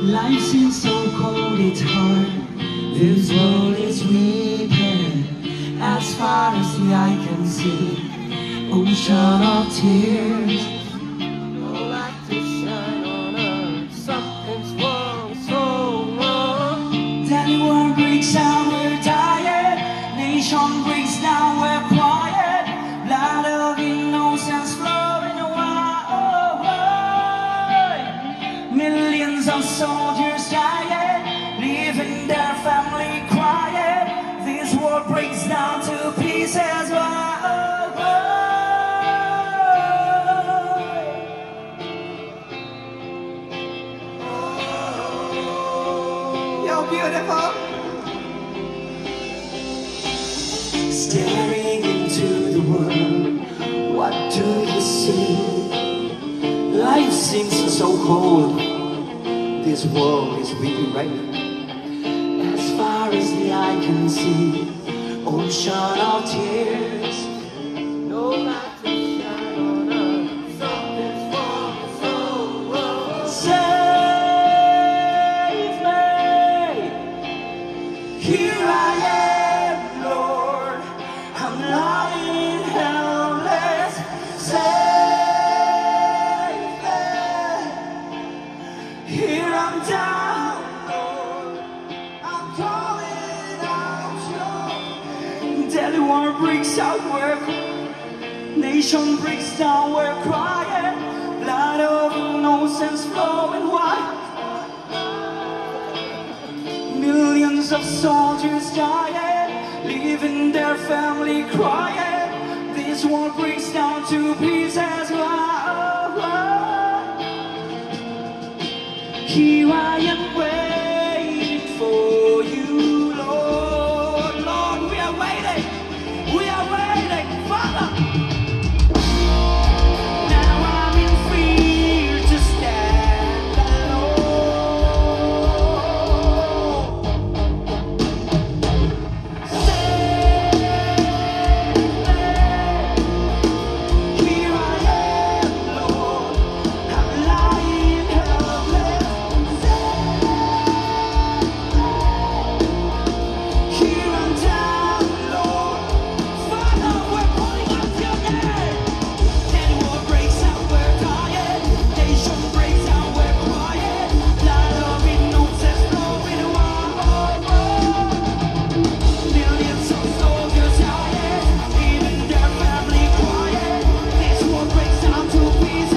Life seems so cold, it's hard. This world is weeping. As far as the eye can see, ocean of tears. No light to shine on us. Something's wrong, so wrong. Then war breaks out, we're dying. Nation breaks down, we're quiet. Blood of innocence flowing away. Millions of soldiers dying, leaving their family crying. This war breaks down to pieces. You're beautiful. Staring into the world, what do you see? Life seems so cold. This world is weeping right now. As far as the eye can see, ocean of tears. No light to shine on us. Something's wrong, so wrong. Save me. Here I am, Lord. I'm lying helpless. Save me. Here I'm down, Lord. I'm calling out your name. Daily war breaks out, we're nation breaks down, we're crying. Blood of innocence flowing wide. Millions of soldiers dying, leaving their family crying. This war breaks down to pieces. Here I am waiting for you, Lord. Lord, we are waiting. We are waiting, Father. Now I'm in fear to stand alone. Save me. Here I am, Lord. I'm lying helpless. Here I'm down, Lord. Father, we're calling out your name. Then war breaks out, we're dying. Nation breaks out, we're quiet. Blood of innocence flowing wild. Millions of soldiers dying, leaving their family quiet. This war breaks down to pieces.